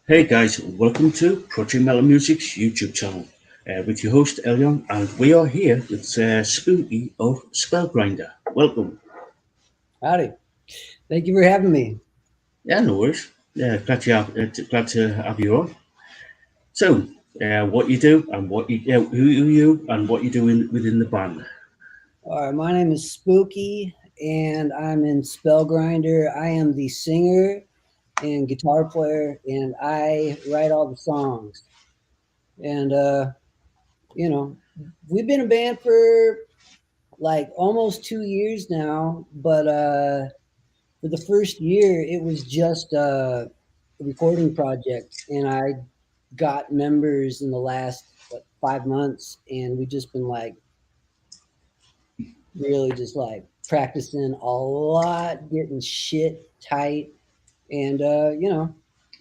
Hey guys, welcome to Project Metal Music's YouTube channel with your host Elion, and we are here with Spooky of Spellgrinder. Welcome. Howdy. Thank you for having me. Yeah, no worries. Yeah, glad to have you on. So, what you do and who you and what you do within the band. All right, my name is Spooky, and I'm in Spellgrinder. I am the singer and guitar player, and I write all the songs. And you know, we've been a band for like almost 2 years now. But for the first year, it was just a recording project, and I got members in the last 5 months, and we've just been like really just like practicing a lot, getting shit tight, and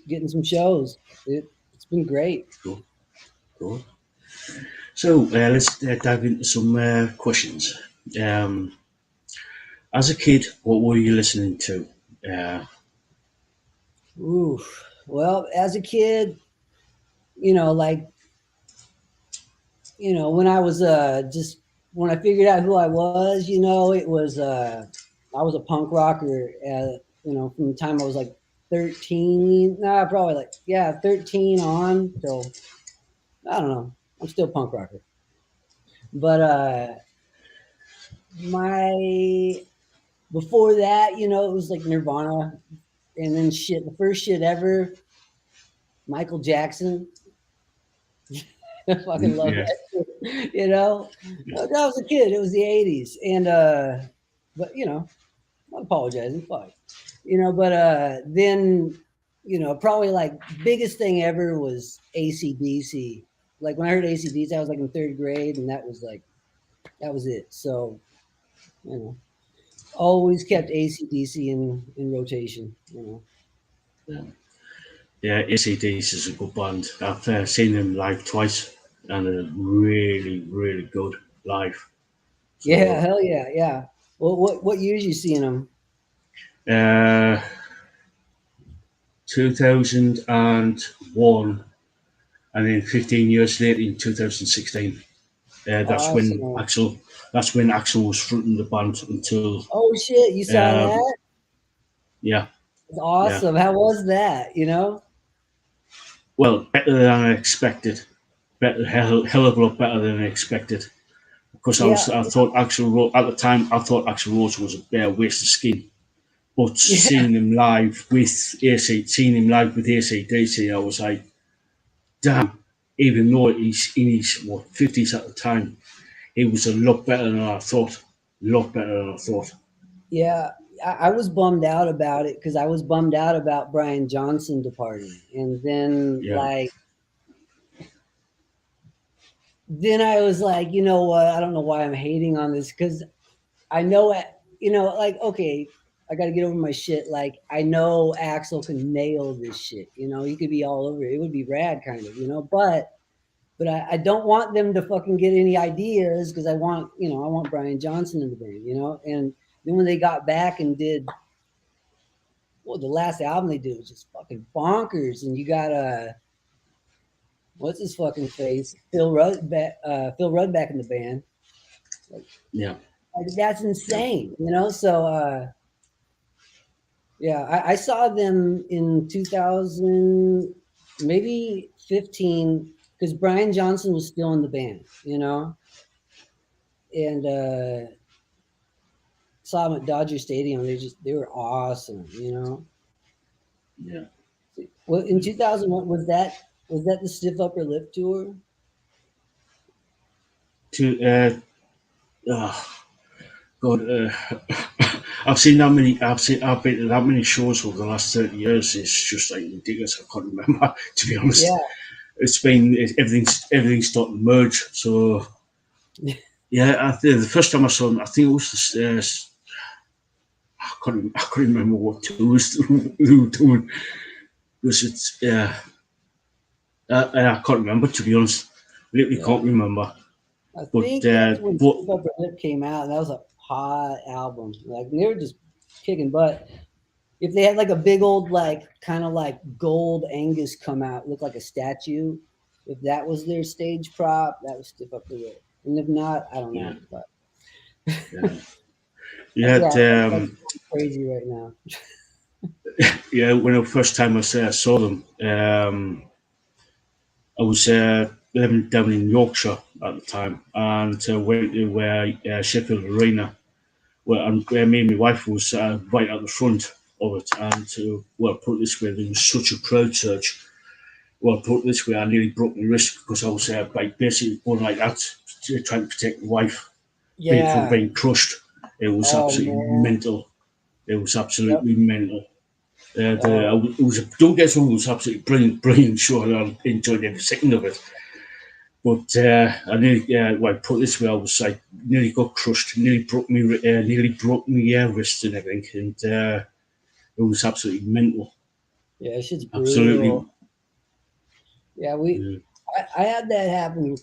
getting some shows. It's been great. Cool, cool. So let's dive into some questions. Um, as a kid, what were you listening to? Uh, Ooh, well, as a kid, like when I was just when I figured out who I was, it was I was a punk rocker. From the time I was like 13, nah, probably like, yeah, 13 on till, I don't know. I'm still punk rocker. But my before that, it was like Nirvana, and then shit. The first shit ever, Michael Jackson. I fucking love yeah, that shit. That was a kid. It was the '80s, and but I'm apologizing. Fuck, But then, probably like biggest thing ever was ACDC. Like when I heard ACDC, I was like in third grade, and that was it. So you know. Always kept ACDC in rotation. yeah, ACDC is a good band. I've seen them live twice, and they're really, really good live. Yeah, So, hell yeah, yeah. Well, what years you seeing them? uh, 2001, and then 15 years later in 2016, that's when Awesome. Axel was fronting the band until, Oh shit, you saw um, that? yeah, It's yeah. awesome. How was that? Well, better than I expected. Better, hell of a lot better than I expected. Because Yeah, I thought at the time, I thought Axel Rose was a bare waste of skin. But yeah, seeing him live with ACDC, I was like, damn. Even though he's in his fifties at the time, he was a lot better than I thought. A lot better than I thought. yeah. I was bummed out about it because I was bummed out about Brian Johnson departing, and then Yeah, I was like, you know what? I don't know why I'm hating on this because I know it, like, okay, I got to get over my shit. Like, I know Axel can nail this shit. He could be all over it. It would be rad, kind of, but I don't want them to fucking get any ideas because I want Brian Johnson in the band. And then when they got back and did, well, the last album they did was just fucking bonkers. And you got, what's his fucking face? Phil Rudd back in the band. Like, yeah, that's yeah. insane, So, yeah, I saw them in 2000, maybe 15, because Brian Johnson was still in the band, and saw them at Dodger Stadium. They were awesome. Yeah. Well, in 2001, was that the Stiff Upper Lip tour? To God, I've seen that many. I've been to that many shows over the last 30 years. It's just like ridiculous. I can't remember to be honest. Yeah, Everything's starting to merge. So yeah, the first time I saw them, I think it was I couldn't remember what tours they were doing because it's I can't remember to be honest. Literally yeah. can't remember. I But think that's when Stiff Upper Lip came out, and that was a hot album. Like they were just kicking butt. If they had like a big old like kind of like gold Angus come out, look like a statue. If that was their stage prop, that would step up the rate. And if not, I don't Yeah, know. But yeah. You had, yeah, that's crazy right now. yeah, when the first time I saw them, I was living down in Yorkshire at the time, and went to Sheffield Arena, where and me and my wife was right at the front of it. And well, put it this way, there was such a crowd surge. Well, put it this way, I nearly broke my wrist because I was like basically going like that, trying to protect my wife from Yeah. being crushed. It was Oh absolutely man. mental. It was Yep. absolutely mental. Oh It was don't get me wrong, it was absolutely brilliant, brilliant show, and I enjoyed every second of it. But I nearly, well, put it this way, I was like nearly got crushed, nearly broke me wrist and everything, and it was absolutely mental, yeah, shit's brutal. absolutely. Yeah, Yeah, I had that happen.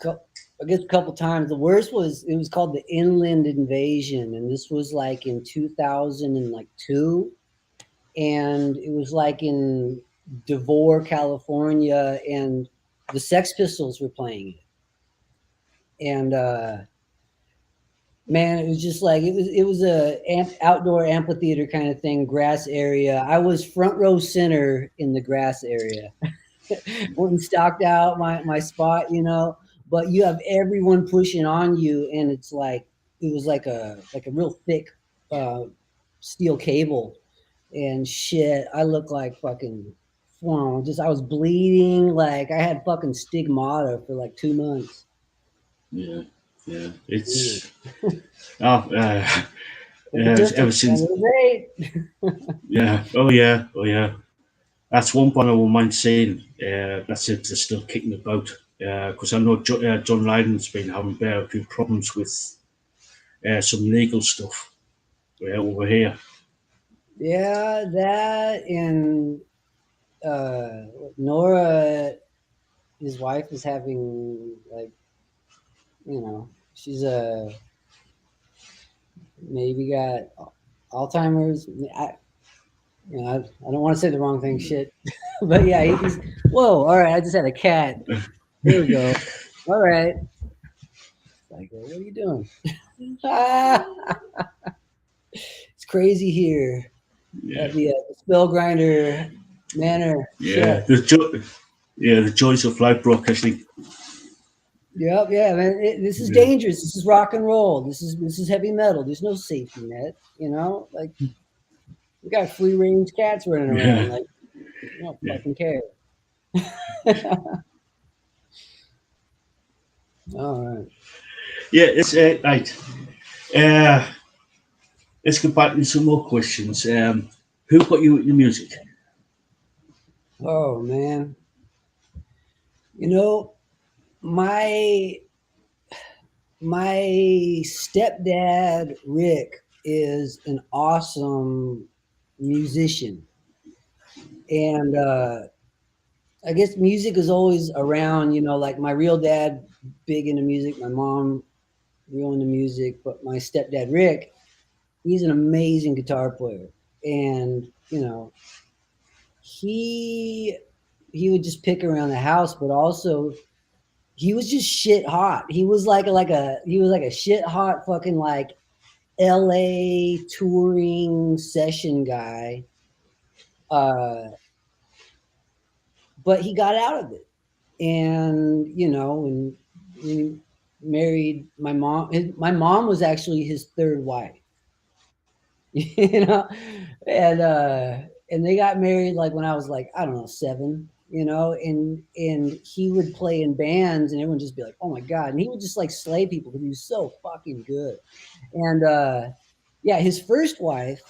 I guess a couple times. The worst was it was called the Inland Invasion, and this was like in 2002, and it was like in Devore, California, and the Sex Pistols were playing it, and man, it was just like it was a outdoor amphitheater kind of thing, grass area. I was front row center in the grass area. Went and stalked out my spot, but you have everyone pushing on you, and it's like it was like a real thick uh, steel cable and shit. I look like fucking, just I was bleeding, like I had fucking stigmata for like 2 months. yeah, yeah. Weird. It's oh, But we took ever it, and since, it was great. yeah, oh yeah, oh yeah. That's one point I won't mind saying. That's it. They're still kicking about because I know John Lydon's been having a few problems with some legal stuff over here. Yeah, that and Nora, his wife, is having like, she's maybe got Alzheimer's. I don't want to say the wrong thing, shit. But yeah, he's whoa. All right, I just had a cat. There we go. All right, like, what are you doing? It's crazy here Yeah, at the Spellgrinder Manor. yeah. Shit. The joys of life broadcasting. Yep, yeah, man. This is Yeah, dangerous. This is rock and roll. This is heavy metal. There's no safety net. Like we got free range cats running around. yeah, Like we don't yeah, fucking care. All right. yeah. It's right. Uh, let's get back into some more questions. Who got you into music? Oh man. You know, my my stepdad Rick is an awesome musician, and I guess music is always around. Like my real dad, big into music. My mom, real into music. But my stepdad Rick, he's an amazing guitar player, and he he would just pick around the house, but also he was just shit hot. He was like a shit hot fucking like LA touring session guy. Uh, but he got out of it, and and he married my mom. My mom was actually his third wife. you know, and they got married like when I was like, I don't know, 7. And he would play in bands, and everyone just be like, oh my god, and he would just like slay people because he was so fucking good. And yeah, his first wife.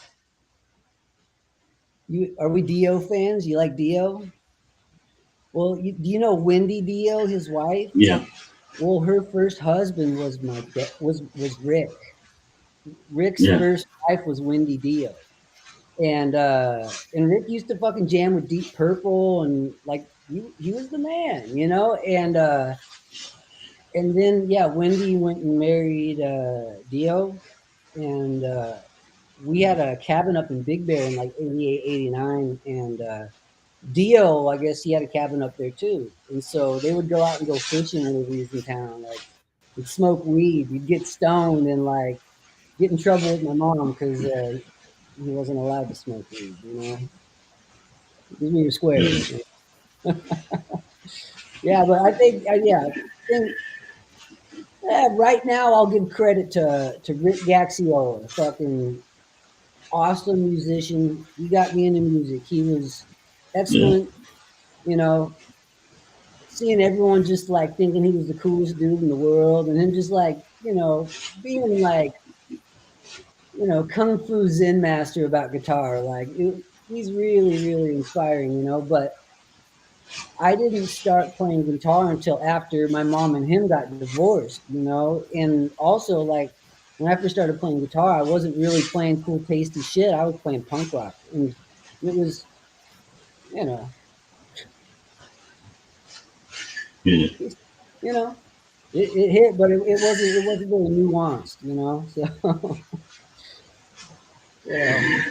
Are we Dio fans? You like Dio? Well, do you know Wendy Dio, his wife? Yeah, Well, her first husband was was Rick. Rick's yeah, first wife was Wendy Dio. And Rick used to fucking jam with Deep Purple, and like he was the man, and then yeah, Wendy went and married Dio, and we had a cabin up in Big Bear in like 88, 89, and Dio, I guess he had a cabin up there too. And so they would go out and go fishing whenever he was in town. Like, we'd smoke weed, we'd get stoned, and like get in trouble with my mom because he wasn't allowed to smoke weed. You know, because we were Yeah. squares. Yeah, but I think right now I'll give credit to Rick Gaxiola, fucking awesome musician. He got me into music. He was Yeah. excellent. You know, seeing everyone just like thinking he was the coolest dude in the world, and him just like being like kung fu zen master about guitar. Like he's really really inspiring. But I didn't start playing guitar until after my mom and him got divorced. And also like when I first started playing guitar, I wasn't really playing cool tasty shit. I was playing punk rock, and it was you know Yeah. it's, you know it hit, but it wasn't really nuanced. So you know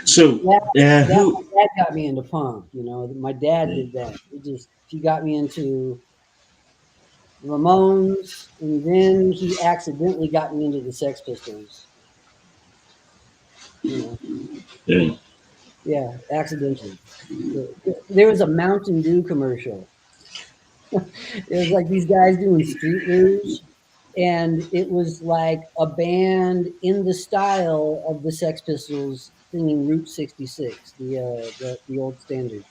So, that that who? my dad got me into punk. My dad Yeah. did that. He got me into Ramones, and then he accidentally got me into the Sex Pistols. You know, Yeah. yeah, accidentally. There was a Mountain Dew commercial. It was like these guys doing street luge, and it was like a band in the style of the Sex Pistols singing Route 66, the old standard.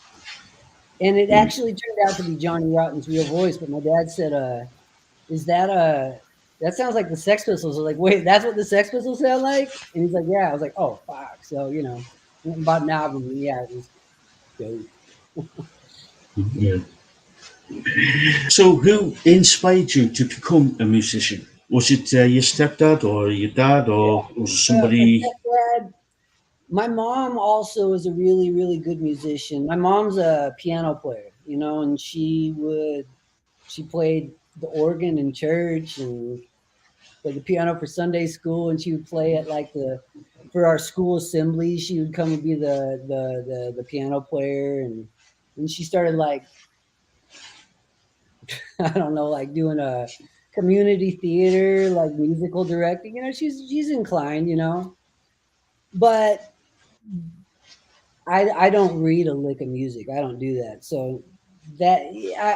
And it Yeah. actually turned out to be Johnny Rotten's real voice, but my dad said, is that sounds like the Sex Pistols. I was like, wait, that's what the Sex Pistols sound like? And he's like, yeah. I was like, oh fuck. So, went and bought an album, and yeah, it was dope. Yeah. So, who inspired you to become a musician? Was it your stepdad or your dad, or was it My somebody? stepdad, my mom also is a really, really good musician. My mom's a piano player, and she played the organ in church and played the piano for Sunday school, and she would play at like for our school assembly. She would come and be the piano player, and she started like I don't know, like doing a community theater, like musical directing. She's inclined, but I don't read a lick of music. I don't do that. So that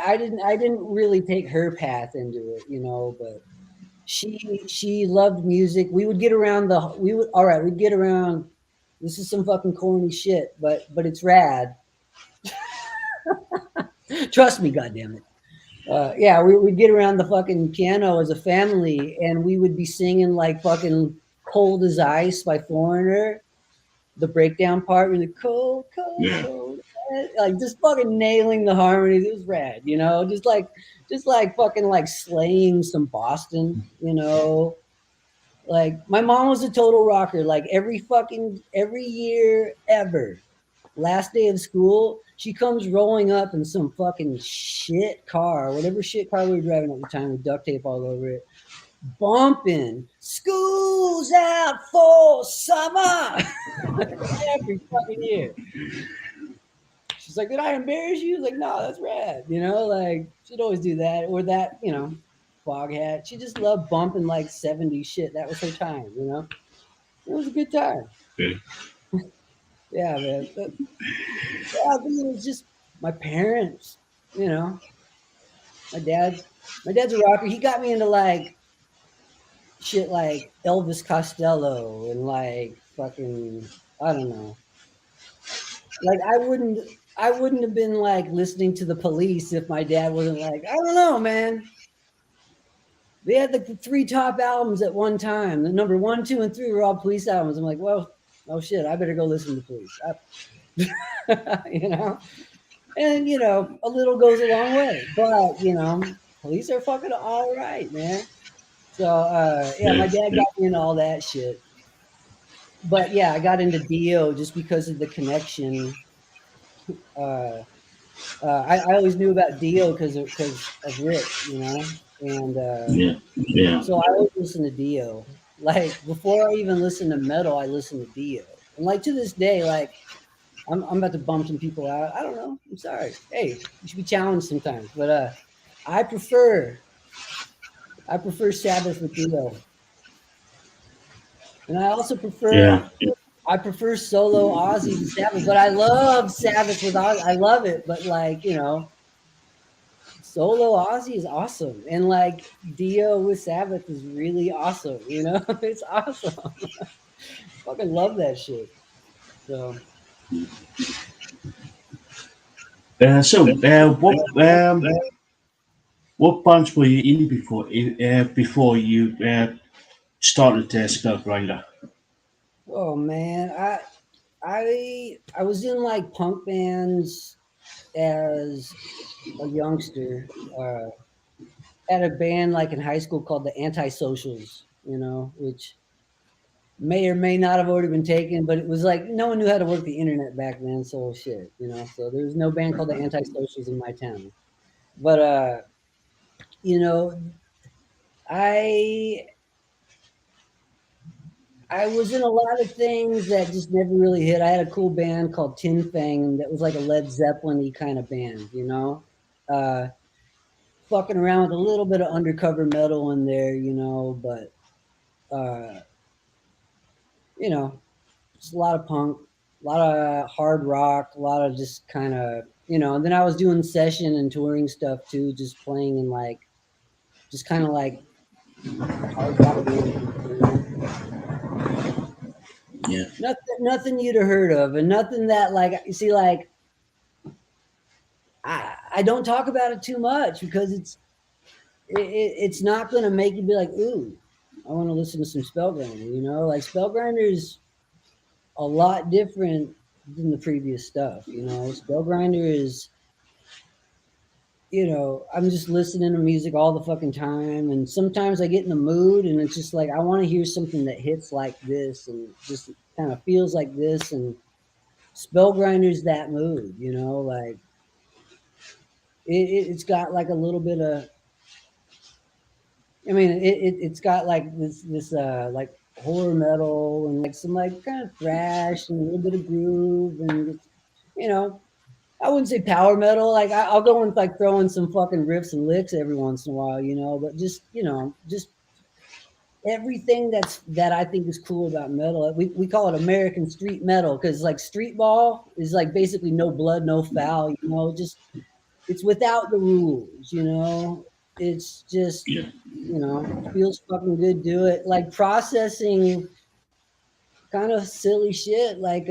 I didn't really take her path into it, but she loved music. We would get around the we would all right, we'd get around this is some fucking corny shit, but it's rad. Trust me, goddammit. Yeah, we'd get around the fucking piano as a family, and we would be singing like fucking "Cold as Ice" by Foreigner, the breakdown part, really cold, cold, Yeah. cold, like just fucking nailing the harmonies. It was rad, just like fucking like slaying some Boston, Like my mom was a total rocker. Like every year ever, last day of school, she comes rolling up in some fucking shit car, whatever shit car we were driving at the time with duct tape all over it, bumping "School's Out for Summer" every fucking year. She's like, "Did I embarrass you?" I was like, "No, that's rad." Like she'd always do that or that, fog hat. She just loved bumping like 70s shit. That was her time. It was a good time. Yeah. Yeah, man. But yeah, I think it was just my parents. You know, my dad. My dad's a rocker. He got me into like shit like Elvis Costello and like fucking I don't know. Like I wouldn't have been like listening to the Police if my dad wasn't like, I don't know, man. They had like the three top albums at one time. The number one, two, and three were all Police albums. I'm like, well, oh shit, I better go listen to Police. You know, and a little goes a long way. But Police are fucking all right, man. So yeah, Yeah. my dad Yeah. got me into all that shit. But yeah, I got into Dio just because of the connection. Uh, I always knew about Dio because of Rick, and Yeah. Yeah. so I always listened to Dio. Like before I even listened to metal, I listened to Dio. And like to this day, like I'm about to bum some people out. I don't know. I'm sorry. Hey, you should be challenged sometimes. But I prefer I prefer Sabbath with Dio, and Yeah, I prefer solo Ozzy to Sabbath. But I love Sabbath with Ozzy. I love it. But like solo Ozzy is awesome, and like Dio with Sabbath is really awesome. It's awesome. Fucking love that shit. So what bands were you in before you started Spellgrinder? oh man, I was in like punk bands as a youngster. Had a band like in high school called the Antisocials, which may or may not have already been taken, but it was like no one knew how to work the internet back then, so shit. So there was no band called the Antisocials in my town. But you know, I I was in a lot of things that just never really hit. I had a cool band called Tin Fang that was like a Led Zeppelin-y kind of band. Uh, fucking around with a little bit of undercover metal in there, but uh, you know, just a lot of punk, a lot of hard rock, a lot of just kind of. And then I was doing session and touring stuff too, just playing in like, just kind of like hard rock bands. Yeah. Nothing you'd have heard of, and nothing that like you see like I don't talk about it too much because it's not going to make you be like, ooh, I want to listen to some Spellgrinder. Like Spellgrinder is a lot different than the previous stuff. Spellgrinder is, I'm just listening to music all the fucking time, and sometimes I get in the mood, and it's just like I want to hear something that hits like this, and just kind of feels like this, and Spellgrinder's that mood. Like it's got like a little bit of. I mean, it's got like this like horror metal and like some like kind of thrash and a little bit of groove and you know I wouldn't say power metal. Like I'll go and like throw in some fucking riffs and licks every once in a while. But just everything that I think is cool about metal. We call it American street metal because like street ball is like basically no blood, no foul. Just it's without the rules. It's just Yeah. feels fucking good. Do it like processing kind of silly shit like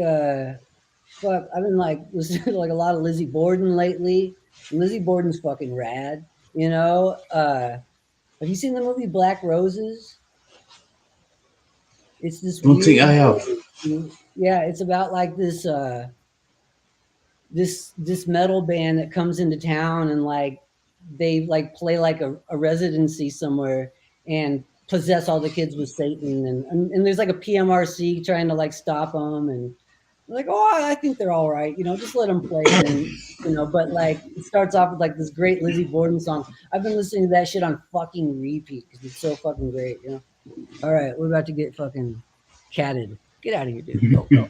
fuck. I've been like listening to like a lot of Lizzie Borden lately. Lizzie Borden's fucking rad. Have you seen the movie Black Roses? It's this Don't think I weird, have. yeah. It's about like this metal band that comes into town and like they like play like a residency somewhere and possess all the kids with Satan and there's like a PMRC trying to like stop them and like I think they're all right, just let them play and but like it starts off with like this great Lizzie Borden song. I've been listening to that shit on fucking repeat because it's so fucking great. All right, we're about to get fucking catted. Get out of here, dude. Go.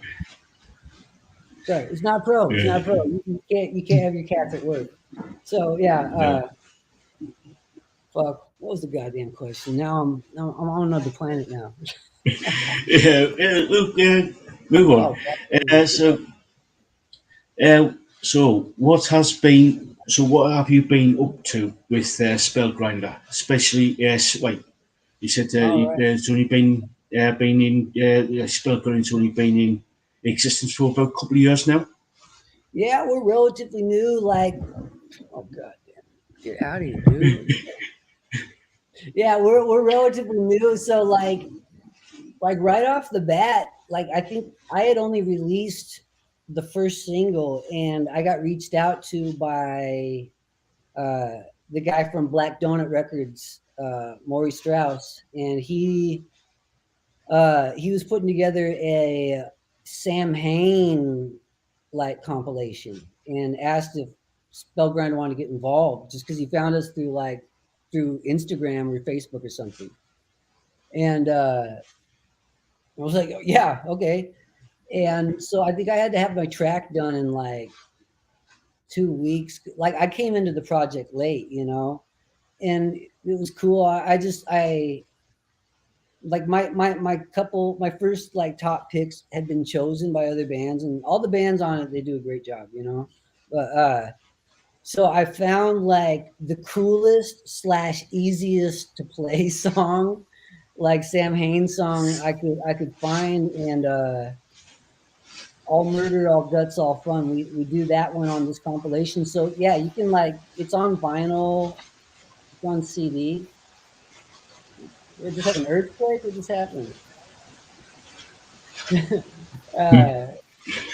Sorry, it's not pro. It's Yeah. not pro. You can't have your cats at work. So yeah, No. fuck. What was the goddamn question? Now I'm on another planet now. Move on. Oh, Uh, so, what have you been up to with Spellgrinder? Especially, yes, like you said, all right. it's only been in Spellgrinder's only been in existence for about a couple of years now. Yeah, we're relatively new. Like, oh goddamn, get out of here, dude. Yeah, we're relatively new. So like right off the bat, like I think I had only released the first single, and I got reached out to by uh, the guy from Black Donut Records, Maury Strauss, and he was putting together a Sam Hain like compilation and asked if Spellgrinder wanted to get involved just because he found us through Instagram or Facebook or something. And I was like, yeah, okay. And so I think I had to have my track done in like 2 weeks. Like I came into the project late, and it was cool. I like my first like top picks had been chosen by other bands, and all the bands on it, they do a great job. But so I found like the coolest slash easiest to play song, like Sam Haines song I could find, and all murder, all guts, all fun. We do that one on this compilation. So yeah, you can like it's on vinyl, it's on CD. We just had an earthquake. What just happened? uh,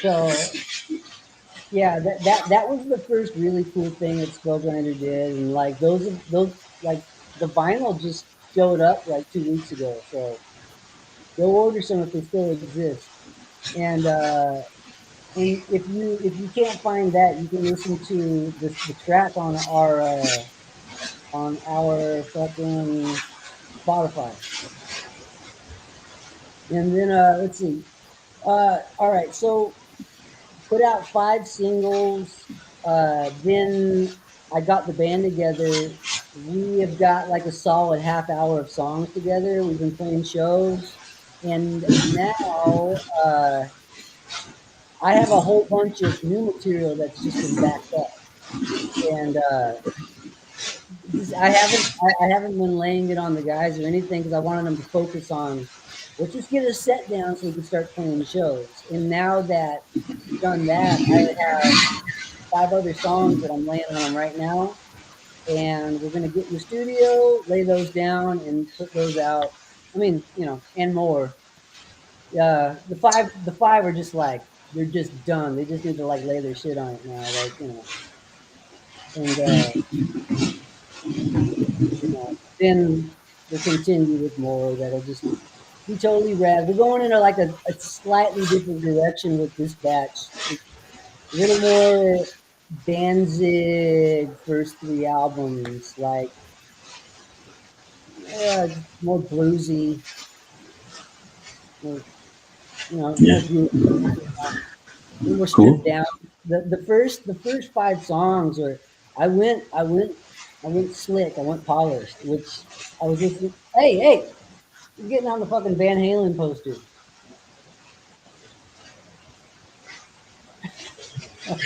so yeah, that was the first really cool thing that Spellgrinder did, and like those like the vinyl just showed up like 2 weeks ago. So go order some if they still exist. And if you can't find that, you can listen to the track on our fucking Spotify. And then let's see. All right, so put out 5 singles. Then I got the band together. We have got like a solid half hour of songs together. We've been playing shows, and now I have a whole bunch of new material that's just been backed up, and I haven't been laying it on the guys or anything because I wanted them to focus on let's just get a set down so we can start playing shows. And now that we've done that, I have 5 other songs that I'm laying on them right now, and we're gonna get in the studio, lay those down, and put those out. I mean, and more. The five are just like they're just done. They just need to like lay their shit on it now, and then we'll continue with more that'll just be totally rad. We're going in a slightly different direction with this batch. It's a little more Danzig first 3 albums, like more bluesy, more, Yeah. more groovy, more stripped Cool. down. The first 5 songs are I went I went I went slick, I went polished, which I was listening. Hey, you're getting on the fucking Van Halen poster. God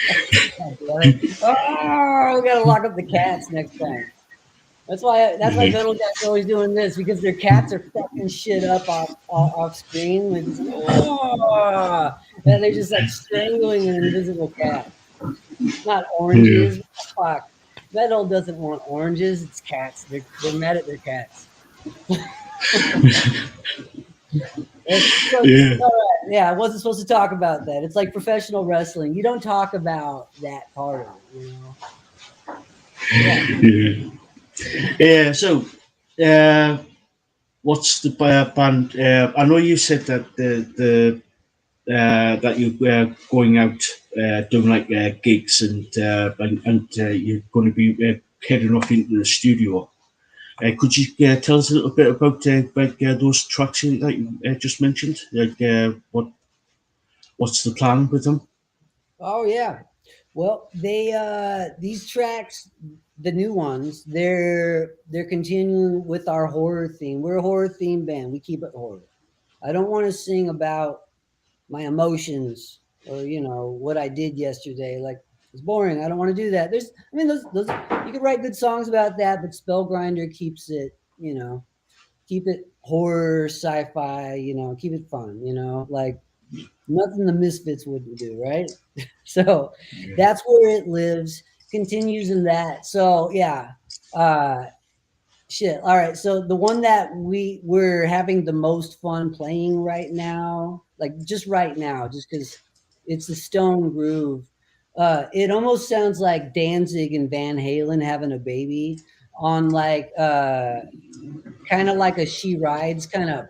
damn it. Oh, we gotta lock up the cats next time. That's why Yeah. metal guys are always doing this because their cats are fucking shit up off screen. They're just oh, and they're just like strangling an invisible cat. Not Yeah. oranges. Fuck. Metal doesn't want oranges. It's cats. They're mad at their cats. Yeah. All right. Yeah, I wasn't supposed to talk about that. It's like professional wrestling. You don't talk about that part of it. Yeah. Yeah. Yeah. So, uh, what's the band? I know you said that the that you were going out doing like gigs and you're going to be heading off into the studio. Could you tell us a little bit about those tracks that you just mentioned? Like what's the plan with them? Oh yeah. Well, they these tracks, the new ones, they're continuing with our horror theme. We're a horror theme band. We keep it horror. I don't want to sing about my emotions or what I did yesterday. Like it's boring. I don't want to do that. Those you could write good songs about that, but Spellgrinder keeps it, keep it horror, sci-fi, keep it fun, like nothing the Misfits wouldn't do, right? So Yeah. that's where it lives, continues in that. So yeah, uh, shit. All right. So the one that we're having the most fun playing right now, like just right now, just because it's the Stone Groove. It almost sounds like Danzig and Van Halen having a baby on like kind of like a She Rides kind of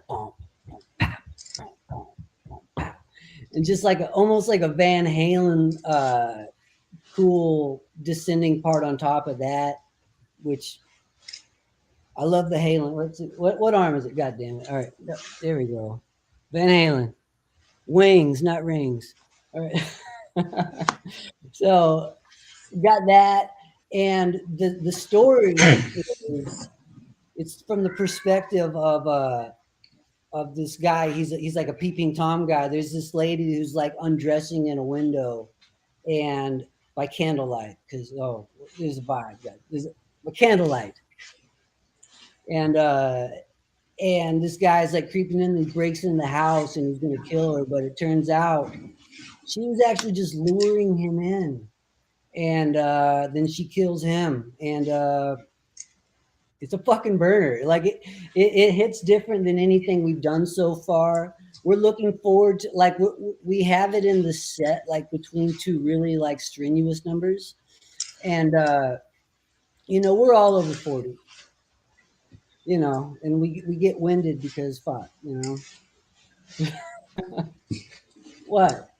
and just like almost like a Van Halen cool descending part on top of that, which I love the Halen. What arm is it? God damn it! All right, there we go. Van Halen. Wings, not rings. All right. So got that, and the story is it's from the perspective of this guy. He's like a peeping tom guy. There's this lady who's like undressing in a window, and by candlelight, because there's a vibe. There's a candlelight, and this guy's like creeping in. And he breaks in the house, and he's gonna kill her. But it turns out she was actually just luring him in, and then she kills him, and it's a fucking burner. Like it hits different than anything we've done so far. We're looking forward to like we have it in the set like between two really like strenuous numbers, and we're all over 40, and we get winded because fuck, what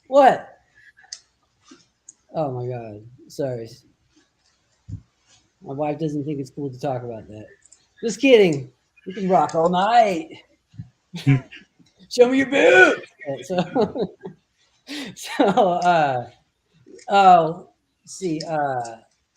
what? Oh my god, sorry, my wife doesn't think it's cool to talk about that. Just kidding. We can rock all night. Show me your boobs. So, so oh, see,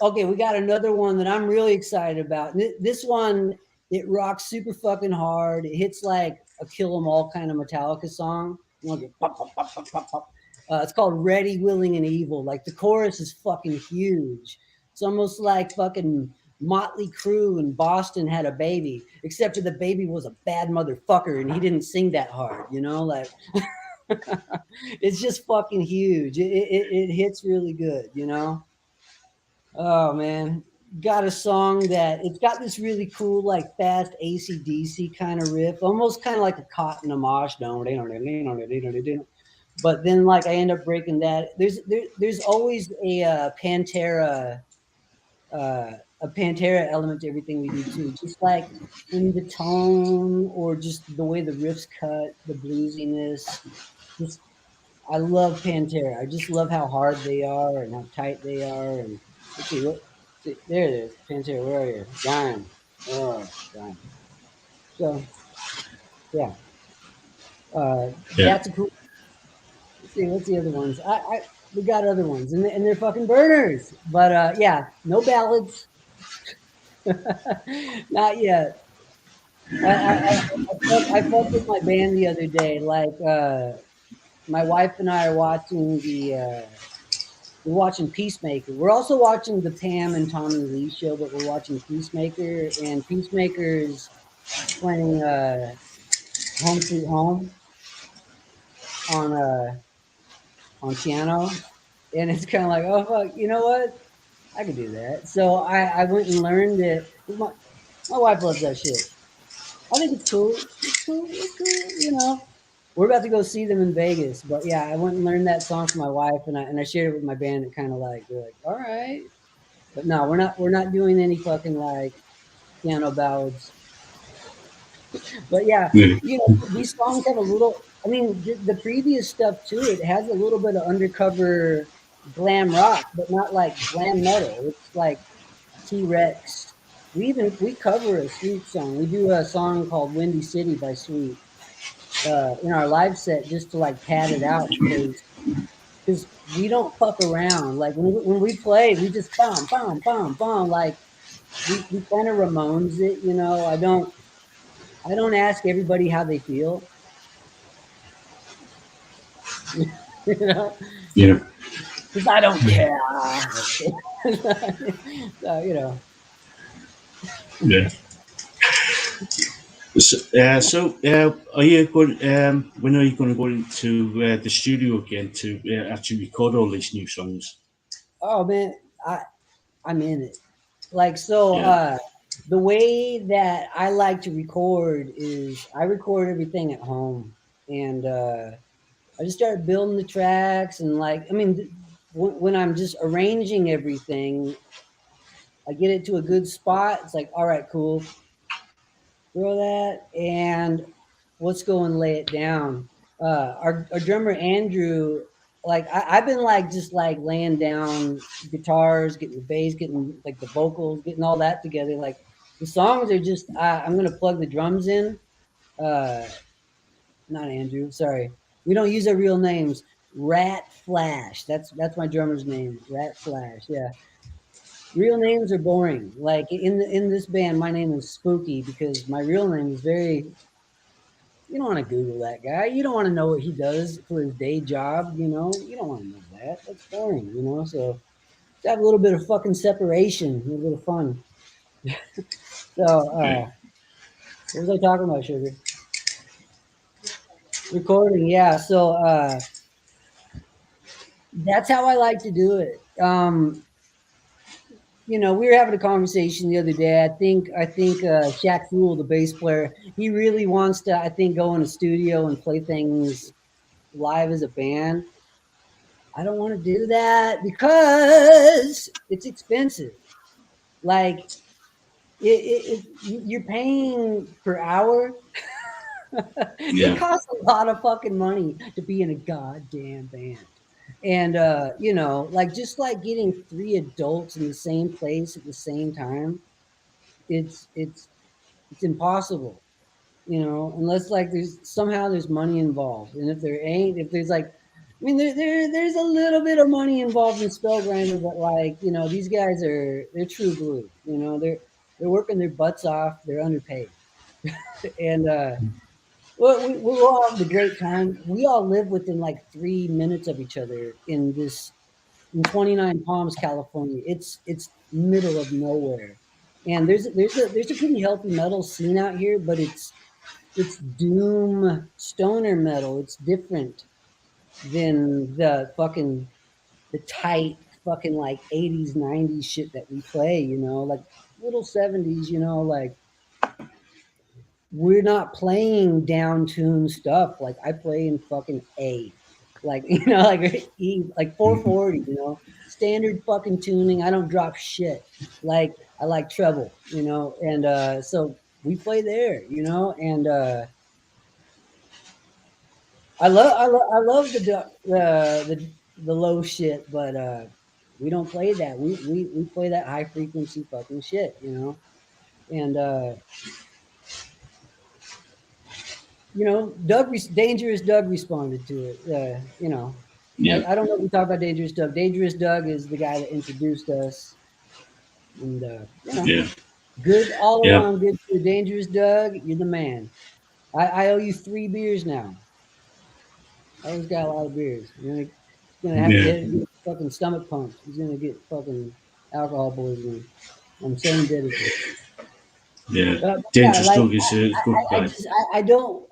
okay, we got another one that I'm really excited about. This one, it rocks super fucking hard. It hits like a Kill 'Em All kind of Metallica song. Pop, pop, pop, pop, pop, pop. It's called Ready, Willing, and Evil. Like the chorus is fucking huge. It's almost like fucking Motley Crue and Boston had a baby, except for the baby was a bad motherfucker and he didn't sing that hard, like it's just fucking huge. It hits really good. Oh man, got a song that it's got this really cool like fast AC/DC kind of riff, almost kind of like a Cotton homage. But then like I end up breaking that. There's always uh, a Pantera element to everything we do too. Just like in the tone or just the way the riffs cut, the bluesiness. Just I love Pantera. I just love how hard they are and how tight they are. And let's see what there it is. Pantera, where are you? Dying. Oh, dying. So yeah, Yeah, that's a cool. Let's see what's the other ones. We got other ones and they're fucking burners. But yeah, no ballads. Not yet. I fucked with my band the other day. Like my wife and I are watching we're watching Peacemaker. We're also watching the Pam and Tommy Lee show, but we're watching Peacemaker, and Peacemaker is playing Home Sweet Home on piano, and it's kind of like, oh fuck, you know what? I could do that. So I went and learned it. My wife loves that shit. I think it's cool. It's cool. It's cool. We're about to go see them in Vegas, but yeah, I went and learned that song for my wife, and I shared it with my band. And kind of like they're like, all right, but no, we're not doing any fucking like piano ballads. But yeah, really. these songs have a little. I mean, the previous stuff too. It has a little bit of undercover glam rock, but not like glam metal. It's like T-Rex. We cover a Sweet song. We do a song called "Windy City" by Sweet in our live set just to like pad it out because we don't fuck around. Like when we play, we just bomb, bomb, bomb, bomb. Like we kind of Ramones it. I don't ask everybody how they feel. you know, Yeah, because I don't care. So. yeah. So, are you going? When are you going to go into the studio again to actually record all these new songs? Oh man, I'm in it. Like so, Yeah, the way that I like to record is I record everything at home, and I just started building the tracks, and like I mean, when I'm just arranging everything, I get it to a good spot. It's like, all right, cool, throw that, and let's go and lay it down. Our drummer Andrew, like I've been like just like laying down guitars, getting the bass, getting like the vocals, getting all that together. Like the songs are just I'm gonna plug the drums in. Uh, Not Andrew, sorry. We don't use our real names. Rat Flash. That's my drummer's name. Rat Flash. Yeah. Real names are boring. Like in this band, my name is Spooky because my real name is very. You don't want to Google that guy. You don't want to know what he does for his day job. You don't want to know that. That's boring. So to have a little bit of fucking separation, a little bit of fun. So, Yeah. what was I talking about, Sugar? Recording, yeah. So, that's how I like to do it. We were having a conversation the other day. I think Shaq Fool, the bass player, he really wants to. I think go in a studio and play things live as a band. I don't want to do that because it's expensive. Like you're paying per hour. It Yeah. costs a lot of fucking money to be in a goddamn band. And like just like getting three adults in the same place at the same time, it's impossible, unless like there's money involved. And if there's like I mean there's a little bit of money involved in Spellgrinder, but like, these guys they're true blue. They're working their butts off, they're underpaid. And well, we'll all have the great time. We all live within like 3 minutes of each other in 29 Palms, California. It's middle of nowhere, and there's a pretty healthy metal scene out here, but it's doom stoner metal. It's different than the tight fucking like 80s 90s shit that we play. Like little 70s. Like we're not playing down tune stuff. Like I play in fucking A, like like E, like 440. Standard fucking tuning. I don't drop shit. Like I like treble. And so we play there. And I love the low shit, but we don't play that. We play that high frequency fucking shit. And Dangerous Doug responded to it. Yeah. I don't know if we talk about Dangerous Doug. Dangerous Doug is the guy that introduced us, and Yeah. good all Yeah. around. Good to Dangerous Doug. You're the man. I owe you 3 beers now. I always got a lot of beers. He's gonna have to Yeah. get fucking stomach pumped. He's gonna get fucking alcohol poisoning. I'm so indebted to him. Yeah. But yeah, Dangerous like Dog is a good I guy. just I don't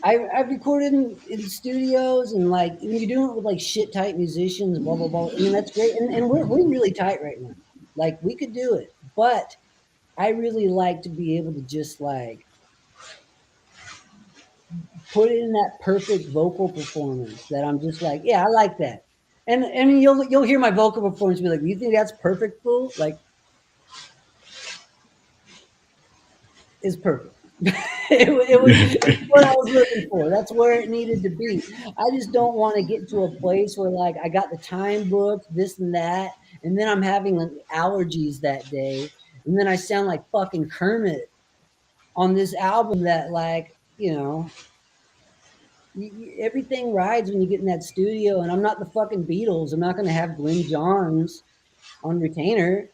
I've recorded in studios, and like when you're doing it with like shit type musicians, blah blah blah. I mean that's great, and we're really tight right now. Like we could do it, but I really like to be able to just like put in that perfect vocal performance that I'm just like, yeah, I like that. And you'll hear my vocal performance and be like, you think that's perfect, fool? Like it's perfect. It's what I was looking for. That's where it needed to be. I just don't want to get to a place where like I got the time booked, this and that, and then I'm having like, allergies that day, and then I sound like fucking Kermit on this album that like everything rides when you get in that studio. And I'm not the fucking Beatles. I'm not going to have Glenn Johns on retainer,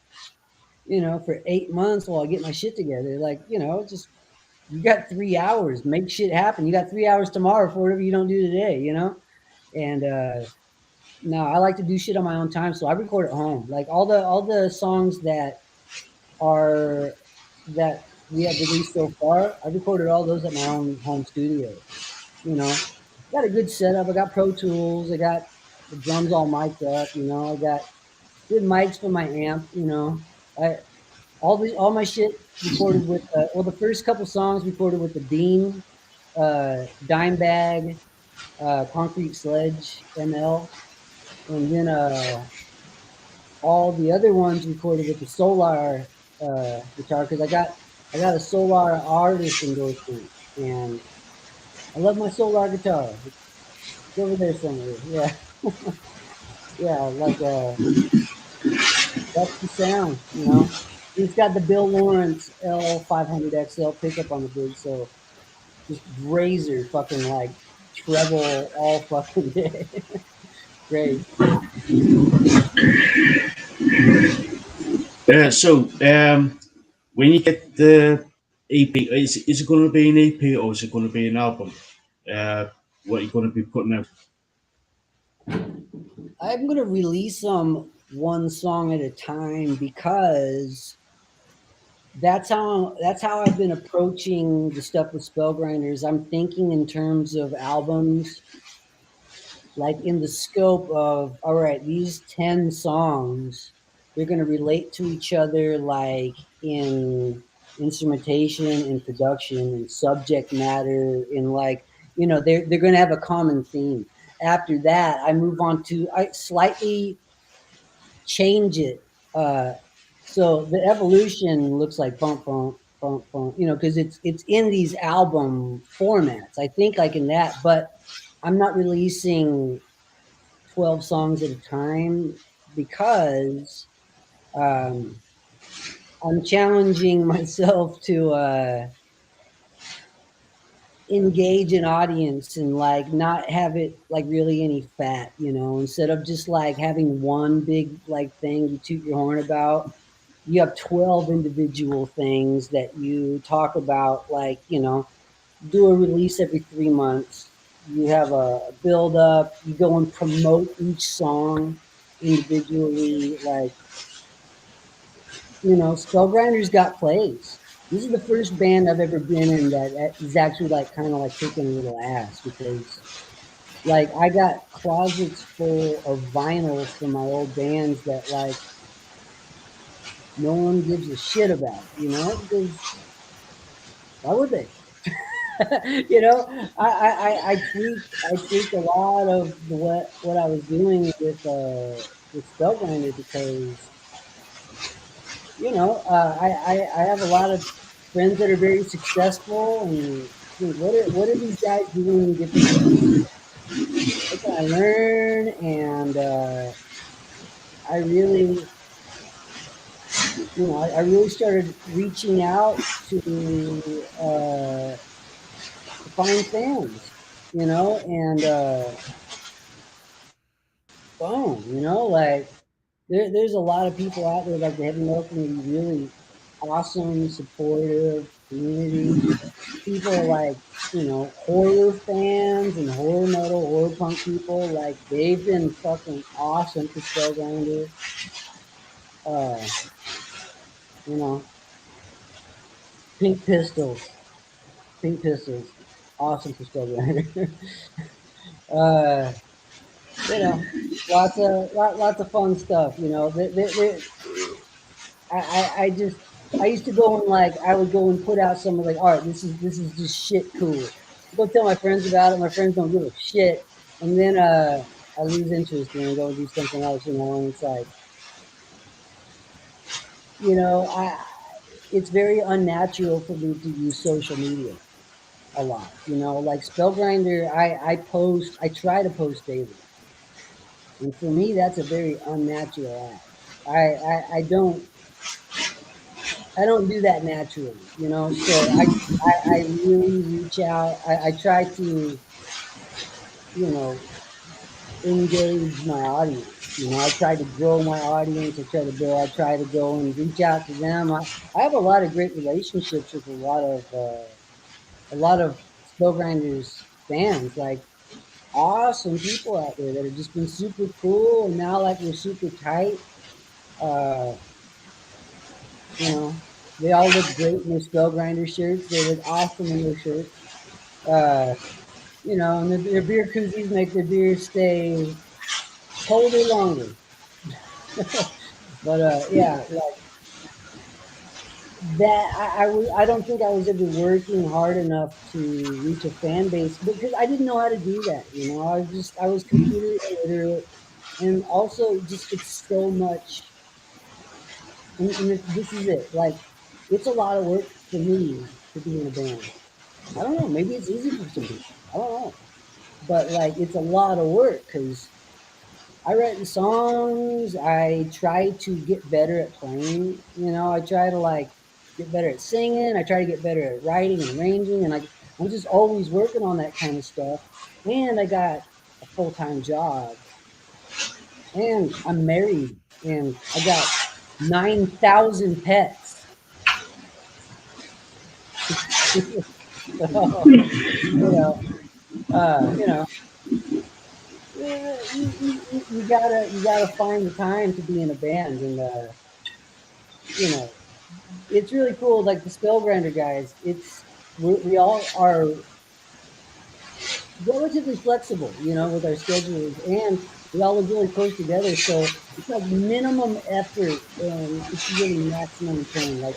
for 8 months while I get my shit together. Like just you got 3 hours, make shit happen. You got 3 hours tomorrow for whatever you don't do today. And no, I like to do shit on my own time, so I record at home. Like all the songs are that we have released so far, I recorded all those at my own home studio. Got a good setup. I got Pro Tools. I got the drums all mic'd up. I got good mics for my amp. I all my shit recorded with the first couple songs recorded with the Dean, Dimebag, Concrete Sledge ML, and then all the other ones recorded with the Solar guitar, because I got a Solar artist endorsement, and I love my Solar guitar. It's over there somewhere. Yeah, yeah, like that's the sound. It's got the Bill Lawrence L500 XL pickup on the bridge, so just razor fucking like treble all fucking day. Great. When you get the EP, is it going to be an EP or is it going to be an album? What you're going to be putting out? I'm gonna release them one song at a time because that's how I've been approaching the stuff with Spellgrinders. I'm thinking in terms of albums, like in the scope of, all right, these 10 songs, they're going to relate to each other, like in instrumentation and production and subject matter, in like, they're going to have a common theme. After that, I move on to, I slightly change it. So the evolution looks like bump, bump, bump, bump, because it's in these album formats. I think like in that, but I'm not releasing 12 songs at a time because um, I'm challenging myself to engage an audience and like not have it like really any fat, instead of just like having one big like thing you toot your horn about. You have 12 individual things that you talk about, like, do a release every 3 months. You have a build up, you go and promote each song individually. Like, Spellgrinder's got plays. This is the first band I've ever been in that is actually like kind of like kicking a little ass, because like I got closets full of vinyl from my old bands that like no one gives a shit about, because why would they? you know, I tweaked a lot of what I was doing with Spellgrinder, because I have a lot of friends that are very successful, and think, what are these guys doing differently than me? What can I learn? And I really, I really started reaching out to find fans, and boom, like there's a lot of people out there, like the heavy metal community, really awesome, supportive community. People like, horror fans and horror metal, horror punk people, like they've been fucking awesome for Spellgrinder. Uh, you know, Pink Pistols, Pink Pistols, awesome for Spellgrinder. uh, lots of fun stuff. I just I used to go and like I would go and put out some of like, all right, this is just shit cool. Go tell my friends about it. My friends don't give a shit, and then I lose interest and then go and do something else. And it's like, I it's very unnatural for me to use social media a lot. Like Spellgrinder, I try to post daily, and for me that's a very unnatural act. I don't do that naturally, So I really reach out. I try to, you know, engage my audience. I try to grow my audience. I try to go and reach out to them. I have a lot of great relationships with a lot of Spellgrinders fans, like awesome people out there that have just been super cool, and now like we're super tight. Uh, You know, they all look great in their Spellgrinder shirts. They look awesome in their shirts. Uh, and their beer koozies make their beer stay colder longer. But yeah, like that. I don't think I was ever working hard enough to reach a fan base, because I didn't know how to do that. I was computer illiterate, and also just it's so much. And this is it. Like, it's a lot of work for me to be in a band. I don't know. Maybe it's easy for some people. I don't know. But like, it's a lot of work because I write the songs. I try to get better at playing. I try to like get better at singing. I try to get better at writing and arranging. And like, I'm just always working on that kind of stuff. And I got a full time job, and I'm married, and I got 9,000 pets. So, you know, you know, you gotta find the time to be in a band, and you know, it's really cool. Like the Spellgrinder guys, we all are relatively flexible, with our schedules, and we all live really close together. So it's like minimum effort, and it's really maximum return. Like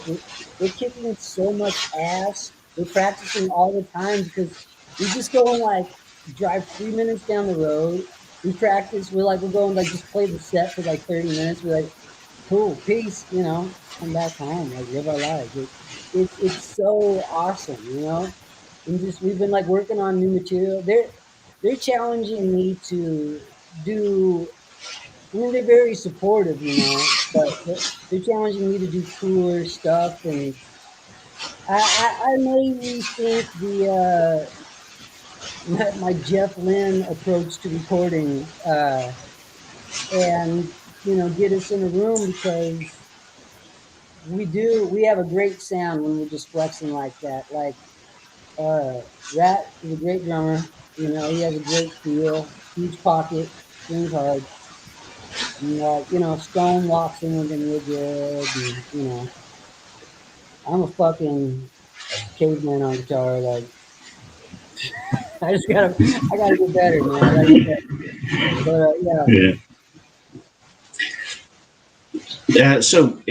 we're kicking so much ass. We're practicing all the time because we just go and like drive 3 minutes down the road. We practice. We're going like just play the set for like 30 minutes. We're like, cool, peace. Come back home, like live our lives. It's so awesome, and just we've been like working on new material. They're challenging me to do. I mean, they're very supportive, but they're challenging me to do cooler stuff, and I may rethink my Jeff Lynne approach to recording, and get us in a room because we have a great sound when we're just flexing like that. Like Rat is a great drummer. He has a great feel, huge pocket, swings hard. And, Stone walks in looking real good. And, I'm a fucking caveman on guitar. Like, I gotta get better, man. I gotta get better. But yeah, Yeah. So,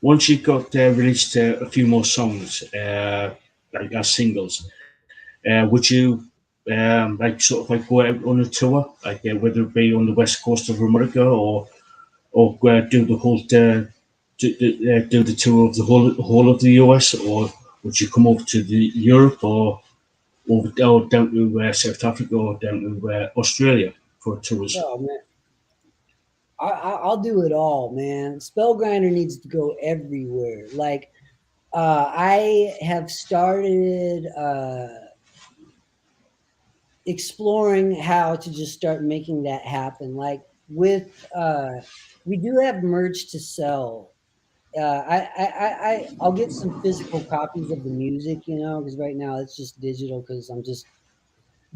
once you got released a few more songs, like as singles, would you like sort of like go out on a tour, like whether it be on the west coast of America or do the whole do the tour of the whole of the US, or would you come over to the Europe or down to South Africa or down to Australia for tours? oh man, I'll do it all, man. Spellgrinder needs to go everywhere. Like, I have started exploring how to just start making that happen. Like with we do have merch to sell. I'll get some physical copies of the music, because right now it's just digital. Because I'm just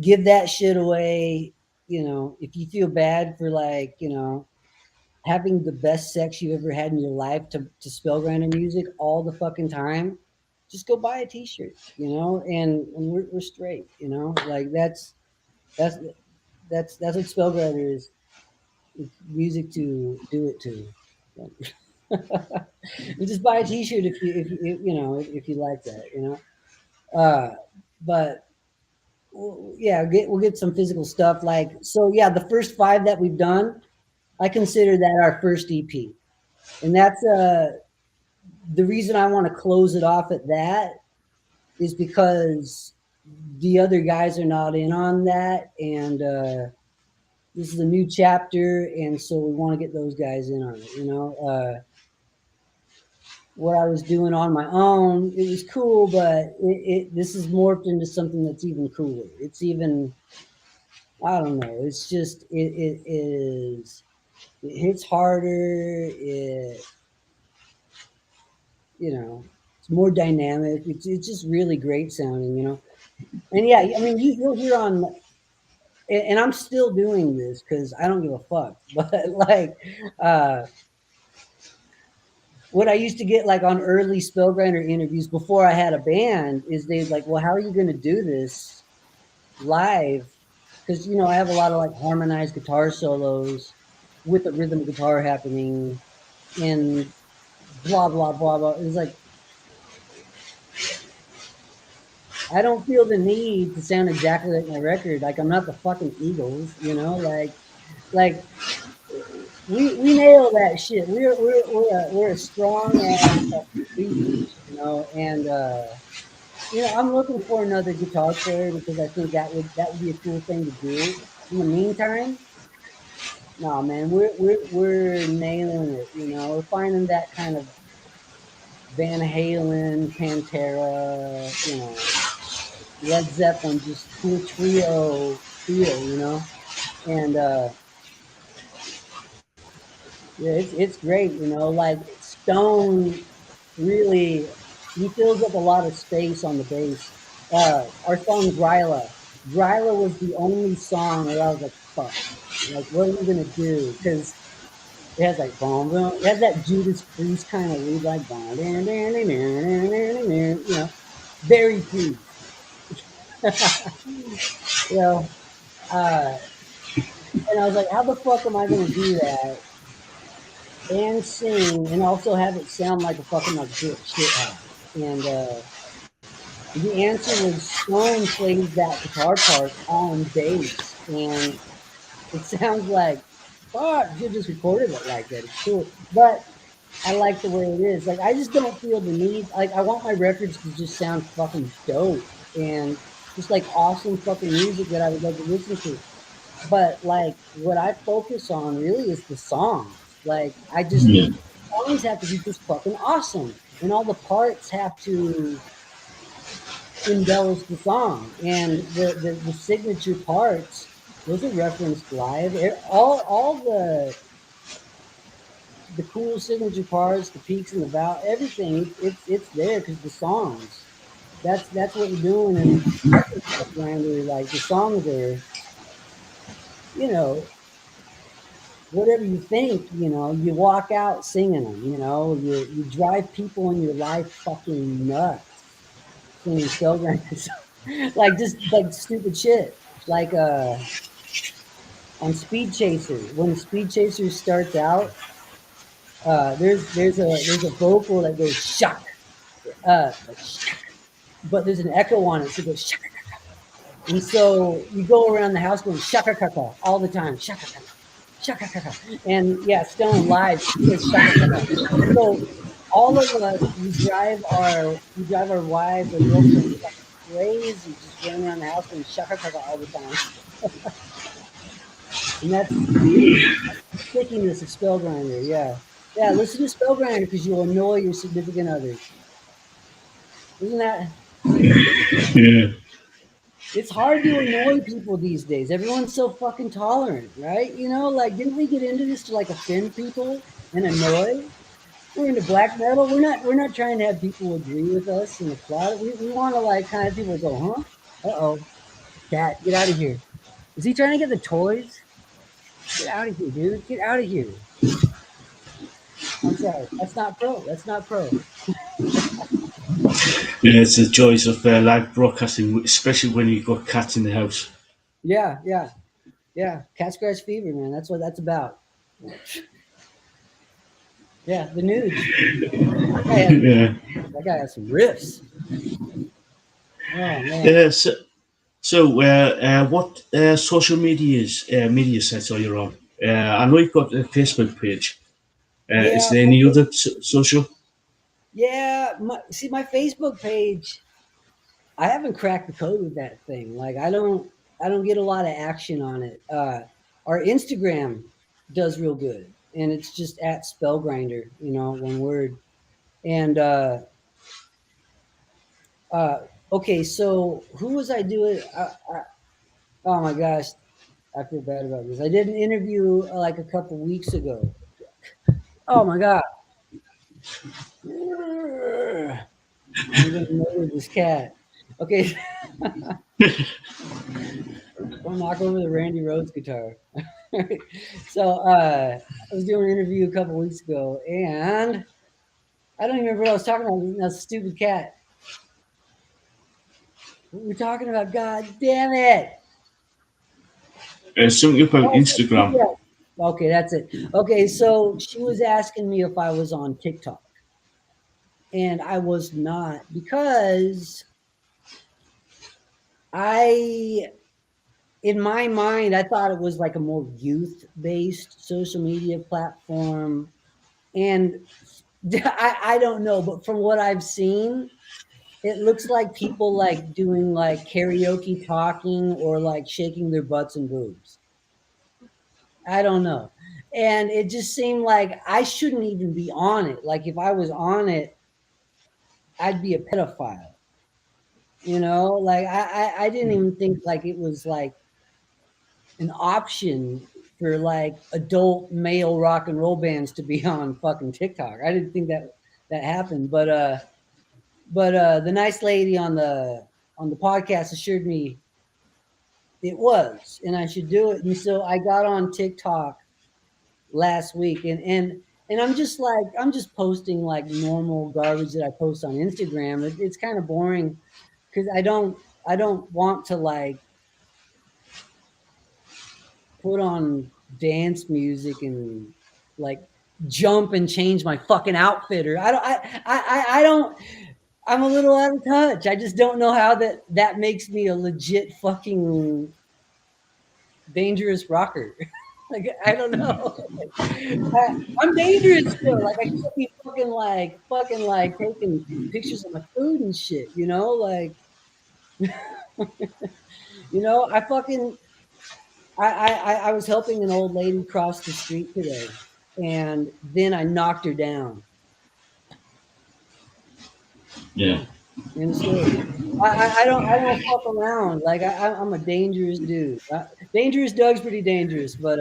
give that shit away. If you feel bad for like having the best sex you ever had in your life to Spellgrinder music all the fucking time, just go buy a T-shirt, and we're straight, like that's that's what Spellgrinder is. It's music to do it to. You just buy a T-shirt if you like that, But yeah, we'll get some physical stuff. Like, so yeah, the first five that we've done, I consider that our first EP, and that's the reason I want to close it off at that is because the other guys are not in on that, and this is a new chapter, and so we want to get those guys in on it. What I was doing on my own, it was cool, but this is morphed into something that's even cooler. It's even, I don't know. It's just it is it hits harder. It's more dynamic. It's just really great sounding. And yeah, I mean you'll hear on, and I'm still doing this because I don't give a fuck. But like, uh, what I used to get like on early Spellgrinder interviews before I had a band is they'd like, well, how are you going to do this live? Because I have a lot of like harmonized guitar solos with a rhythm guitar happening, and blah blah blah blah. It's like I don't feel the need to sound exactly like my record. Like I'm not the fucking Eagles, like we nail that shit. We're a strong ass fucking beast, and I'm looking for another guitar player because I think that would be a cool thing to do. In the meantime, no man, we're nailing it. We're finding that kind of Van Halen, Pantera, Led Zeppelin, just cool trio feel, and yeah, it's great, like Stone really he fills up a lot of space on the bass. Our song Gryla. Gryla was the only song where I was like, fuck, like what are we gonna do? Because it has like boom boom, it has that Judas Priest kind of lead, like boom, very Priest. you know, uh, and I was like, how the fuck am I gonna do that and sing and also have it sound like a fucking like shit house? And the answer was Stone plays that guitar part on bass, and it sounds like fuck. You just recorded it like that. It's cool, but I like the way it is. Like I just don't feel the need. Like I want my records to just sound fucking dope and just like awesome fucking music that I would love to listen to. But like what I focus on really is the songs. Like Yeah. songs have to be just fucking awesome, and all the parts have to embellish the song. And the signature parts, those are referenced live. All the cool signature parts, the peaks and the val, everything. It's there because the songs. That's what we're doing, and that's what Spellgrinder, like the songs are. You know, whatever you think, you walk out singing them. You drive people in your life fucking nuts singing Spellgrinder, like just like stupid shit, like on Speed Chaser. When Speed Chaser starts out, there's a vocal that goes shock, like shock, but there's an echo on it, so it goes shaka. And so you go around the house going shaka kaka all the time, shaka kaka, shaka kaka. And yeah, Stone live says shaka kaka. So all of us, we drive our wives or girlfriends crazy, just running around the house going shaka kaka all the time. And that's the stickiness of Spellgrinder. Yeah, yeah. Listen to Spellgrinder because you'll annoy your significant others. Isn't that? Yeah. It's hard to annoy people these days. Everyone's so fucking tolerant, right? Like didn't we get into this to like offend people and annoy? We're into black metal. We're not trying to have people agree with us and applaud. We want to like kind of people go, huh? Uh-oh, cat, get out of here. Is he trying to get the toys? Get out of here, dude. Get out of here. I'm sorry. That's not pro. That's not pro. Yeah, it's the joys of live broadcasting, especially when you've got cats in the house. Yeah, yeah, yeah. Cat scratch fever, man. That's what that's about. Yeah, the nudes. That guy has Yeah. that guy has some riffs. Oh man. Yeah. What social media sites are you on? I know you've got a Facebook page. Is Yeah, there any other social? yeah. See, my Facebook page. I haven't cracked the code with that thing. Like, I don't get a lot of action on it. Our Instagram does real good, and it's just at Spellgrinder. One word. And uh, okay, so who was I doing? Oh my gosh, I feel bad about this. I did an interview like a couple weeks ago. Oh my god. I'm gonna murder this cat. Okay, don't knock over the Randy Rhodes guitar. So I was doing an interview a couple weeks ago, and I don't even remember what I was talking about. That stupid cat. What were we talking about? God damn it! Something about Oh, Instagram. yeah. Okay, that's it. Okay, so she was asking me if I was on TikTok, and I was not because I, in my mind, I thought it was like a more youth-based social media platform, and I don't know, but from what I've seen, it looks like people like doing like karaoke talking or like shaking their butts and boobs. I don't know. And it just seemed like I shouldn't even be on it. Like if I was on it, I'd be a pedophile. Like I didn't even think like it was like an option for like adult male rock and roll bands to be on fucking TikTok. I didn't think that happened, but the nice lady on the podcast assured me it was, and I should do it. And so I got on TikTok last week, and I'm just posting like normal garbage that I post on Instagram. It's kind of boring because I don't want to like put on dance music and like jump and change my fucking outfit, or I don't. I'm a little out of touch. I just don't know how that makes me a legit fucking dangerous rocker. Like I don't know. I'm dangerous still. Like I can't be fucking like taking pictures of my food and shit. Like I fucking I was helping an old lady cross the street today, and then I knocked her down. Yeah. You understand? I don't fuck around. Like I'm a dangerous dude. Dangerous Doug's pretty dangerous, but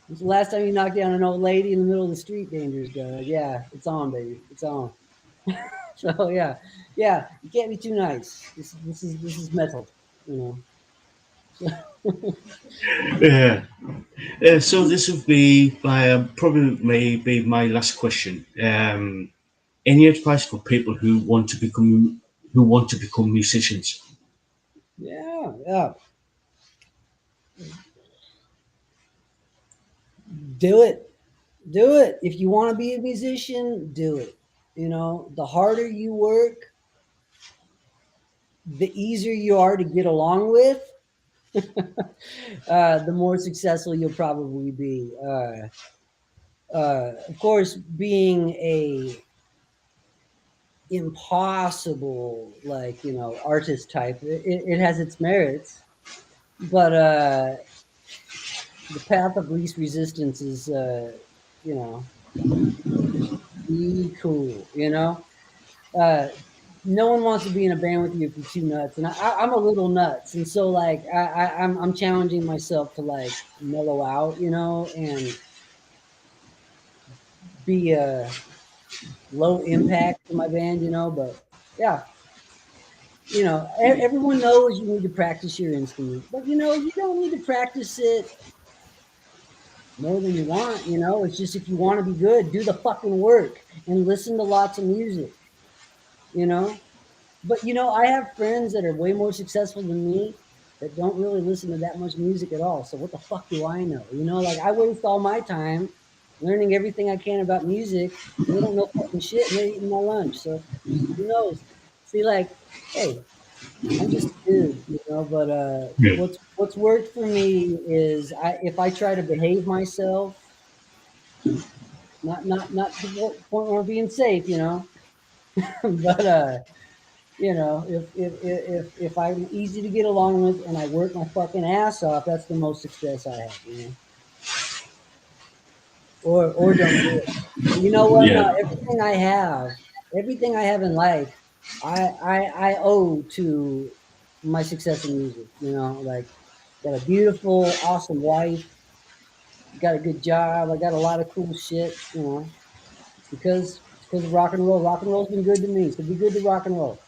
when's the last time you knocked down an old lady in the middle of the street, dangerous Doug? Yeah, it's on, baby. It's on. So yeah, you can't be too nice. This is metal, you know. Yeah. So this would be probably maybe my last question. Any advice for people who want to become musicians? Yeah. Do it. Do it. If you want to be a musician, do it. The harder you work, the easier you are to get along with, the more successful you'll probably be. Of course, being a impossible artist type, it has its merits, but the path of least resistance is you know be cool. uh no one wants to be in a band with you if you're too nuts, and I'm a little nuts, and so like I'm challenging myself to like mellow out, and be a low impact for my band, but yeah, everyone knows you need to practice your instrument, but you don't need to practice it more than you want. It's just, if you want to be good, do the fucking work and listen to lots of music, you know but I have friends that are way more successful than me that don't really listen to that much music at all. So what the fuck do I know? Like I waste all my time learning everything I can about music, and they don't know fucking shit, and they're eating my lunch. So who knows? See, like, hey, I'm just a dude, but Yeah. what's worked for me is, if I try to behave myself, not to the point where I'm being safe, but if I'm easy to get along with and I work my fucking ass off, that's the most success I have. Or don't do it. But you know what? No, Yeah. everything I have in life, I owe to my success in music. Like, got a beautiful, awesome wife, got a good job, I got a lot of cool shit. It's because of rock and roll. Rock and roll's been good to me, so be good to rock and roll.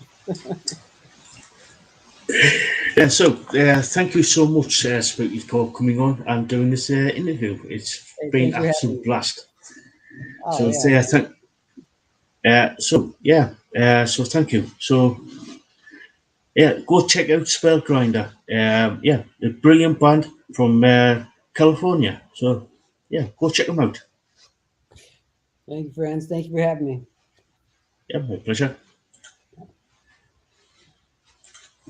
Yeah. So thank you so much, Spooky, for coming on and doing this interview. It's Hey, been thanks for having absolute me. blast. Oh So yeah. so thank you. So yeah, go check out Spellgrinder. Yeah, a brilliant band from California. So yeah, go check them out. Thank you, friends. Thank you for having me. Yeah, my pleasure.